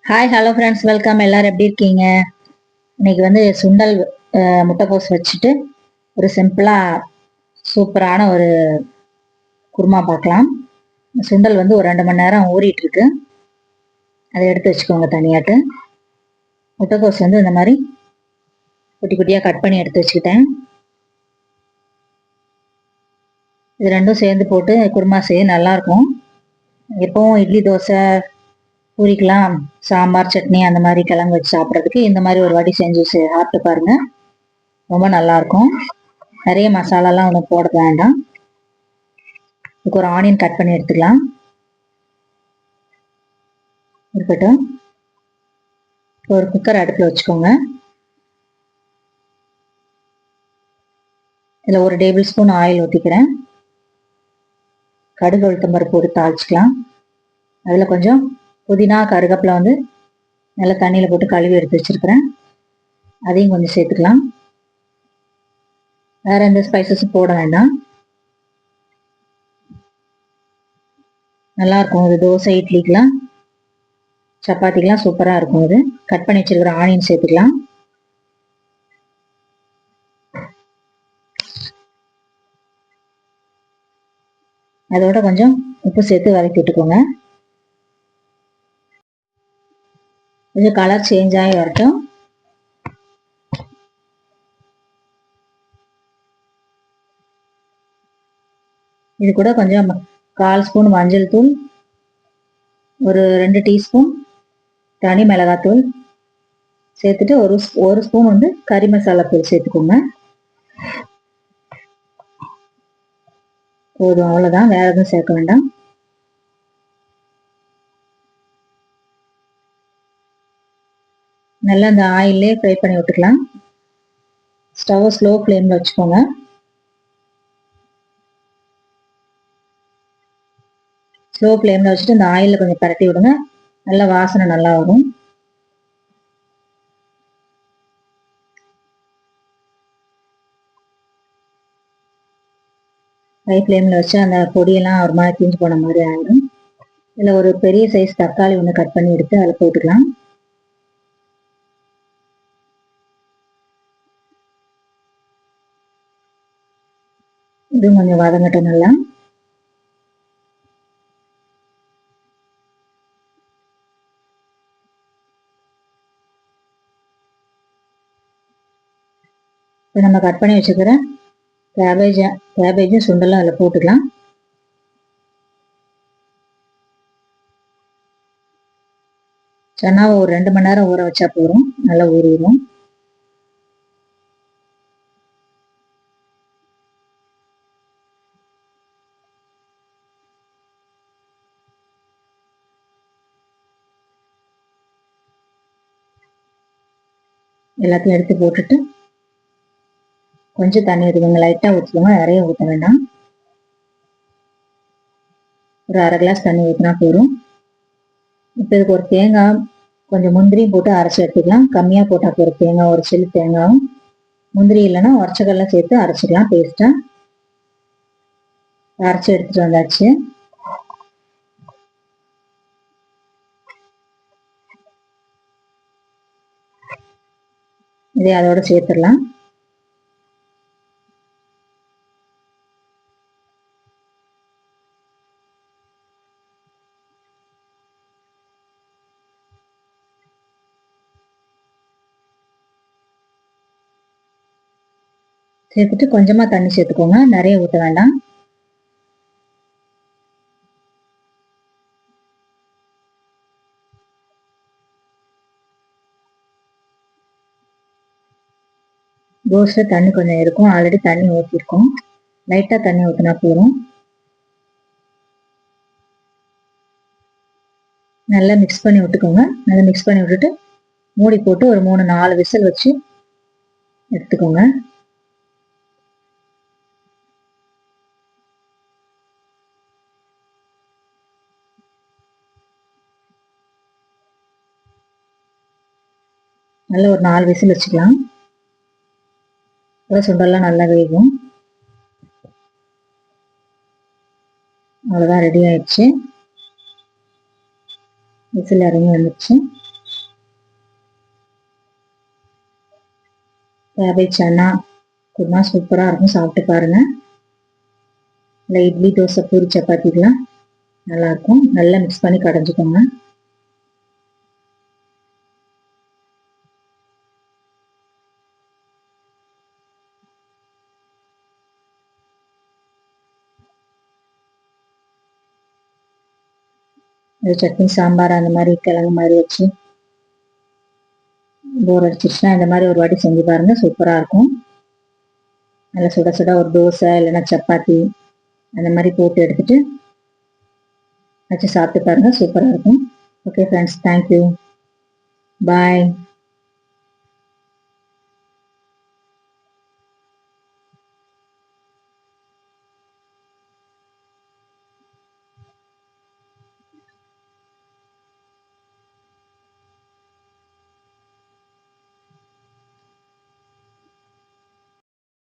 Hi hello friends, welcome. எல்லாரும் எப்படி இருக்கீங்க? இன்னைக்கு வந்து சுண்டல் முட்டைக்கோஸ் வச்சுட்டு ஒரு சிம்பிளாக சூப்பரான ஒரு குருமா பார்க்கலாம். சுண்டல் வந்து ஒரு 2 மணி நேரம் ஊறிட்டு இருக்கு. அதை எடுத்து வச்சுக்கோங்க தனியாட்டு. முட்டைக்கோஸ் வந்து இந்த மாதிரி குட்டி குட்டியாக கட் பண்ணி எடுத்து வச்சுக்கிட்டேன். இது ரெண்டும் சேர்ந்து போட்டு குருமா செய்ய நல்லாயிருக்கும். எப்பவும் இட்லி தோசை பூரிக்கலாம், சாம்பார் சட்னி அந்த மாதிரி கிழங்கு வச்சு சாப்பிட்றதுக்கு இந்த மாதிரி ஒரு வாட்டி செஞ்சு சாப்பிட்டு பாருங்க, ரொம்ப நல்லாயிருக்கும். நிறைய மசாலாலாம் ஒன்றும் போட வேண்டாம். இதுக்கு ஒரு ஆனியன் கட் பண்ணி எடுத்துக்கலாம். இருக்கட்டும். ஒரு குக்கர் அடுப்பில் வச்சுக்கோங்க. இதில் 1 டேபிள் ஸ்பூன் ஆயில் ஊற்றிக்கிறேன். கடுகு உளுத்தம்பருப்பு போட்டு தாளிச்சிக்கலாம். அதில் கொஞ்சம் புதினா கருவேப்பிலை வந்து நல்லா தண்ணியில் போட்டு கழுவி எடுத்து வச்சுருக்கிறேன். அதையும் கொஞ்சம் சேர்த்துக்கலாம். வேறு எந்த ஸ்பைசஸும் போட வேண்டாம். நல்லாயிருக்கும் இது. தோசை இட்லிக்கெலாம் சப்பாத்திக்கெலாம் சூப்பராக இருக்கும். இது கட் பண்ணி வச்சுருக்கிற ஆனியன் சேர்த்துக்கலாம். அதோட கொஞ்சம் உப்பு சேர்த்து வதக்கி விட்டுக்கோங்க. கொஞ்சம் கலர் சேஞ்ச் ஆகி வரட்டும். இது கூட கொஞ்சம் 1/4 ஸ்பூன் மஞ்சள் தூள், ஒரு 2 டீஸ்பூன் தனி மிளகாத்தூள் சேர்த்துட்டு ஒரு ஸ்பூன் வந்து கறி மசாலா தூள் சேர்த்துக்கோங்க. போதும், அவ்வளோதான். வேற எதுவும் சேர்க்க வேண்டாம். நல்லா இந்த ஆயிலே ஃப்ரை பண்ணி விட்டுக்கலாம். ஸ்டவ் ஸ்லோ ஃப்ளேமில் வச்சுக்கோங்க. ஸ்லோ ஃப்ளேமில் வச்சுட்டு இந்த ஆயிலில் கொஞ்சம் பரட்டி விடுங்க. நல்ல வாசனை நல்லா வரும். ஹை ஃப்ளேமில் வச்சு அந்த பொடியெல்லாம் ஒரு மாதிரி தீஞ்சு போன மாதிரி ஆகிடும். இதில் ஒரு பெரிய சைஸ் தக்காளி ஒன்று கட் பண்ணி எடுத்து அதில் போட்டுக்கலாம். இதுவும் கொஞ்சம் வதங்கட்டும் நல்லா. இப்போ நம்ம கட் பண்ணி வச்சுக்கிற கேபேஜும் சுண்டலும் அதில் போட்டுக்கலாம். சன்னாவை ஒரு 2 மணி நேரம் ஊற வச்சா போதும், நல்லா ஊறிடும். எல்லாத்தையும் எடுத்து போட்டுட்டு கொஞ்சம் தண்ணி ஊற்றிக்கோங்க. லைட்டாக ஊற்றிக்கோங்க, நிறைய ஊற்ற வேண்டாம். ஒரு 1/2 கிளாஸ் தண்ணி ஊற்றினா போதும். இப்போ இதுக்கு ஒரு தேங்காய் கொஞ்சம் முந்திரியும் போட்டு அரைச்சி எடுத்துக்கலாம். கம்மியாக போட்டால் போகிற தேங்காய், ஒரு சில்லு தேங்காயும் முந்திரி இல்லைன்னா உடச்சக்கடலை சேர்த்து அரைச்சிக்கலாம். பேஸ்ட்டாக அரைச்சி எடுத்துகிட்டு வந்தாச்சு. இதை அதோட சேர்த்துடலாம். சேர்த்துட்டு கொஞ்சமாக தண்ணி சேர்த்துக்கோங்க, நிறைய ஊற்ற வேண்டாம். கோஸில் தண்ணி கொஞ்சம் இருக்கும், ஆல்ரெடி தண்ணி ஊற்றிருக்கோம். லைட்டாக தண்ணி ஊற்றினா போதும். நல்லா மிக்ஸ் பண்ணி விட்டுக்கோங்க. நல்லா மிக்ஸ் பண்ணி விட்டுட்டு மூடி போட்டு ஒரு 3-4 விசில் வச்சு எடுத்துக்கோங்க. நல்லா ஒரு 4 விசில் வச்சுக்கலாம். சுண்டெல்லாம் நல்லா வேகும். அவ்வளோதான், ரெடி ஆயிடுச்சு. விசில் இறங்கி வந்துடுச்சு. கேபேஜ் சன்னா குருமா சூப்பராக இருக்கும், சாப்பிட்டு பாருங்க. இல்லை இட்லி தோசை பூரி சப்பாத்திக்கெலாம் நல்லாயிருக்கும். நல்லா மிக்ஸ் பண்ணி கடைஞ்சிக்கோங்க. சட்னி சாம்பார் அந்த மாதிரி கிழங்கு மாதிரி வச்சு போர் அடிச்சிருச்சுன்னா இந்த மாதிரி ஒரு வாட்டி செஞ்சு பாருங்க, சூப்பராக இருக்கும். நல்லா சுட சுட ஒரு தோசை இல்லைன்னா சப்பாத்தி அந்த மாதிரி போட்டு எடுத்துட்டு வச்சு சாப்பிட்டு பாருங்க, சூப்பராக இருக்கும். ஓகே ஃப்ரெண்ட்ஸ், தேங்க்யூ, பாய்.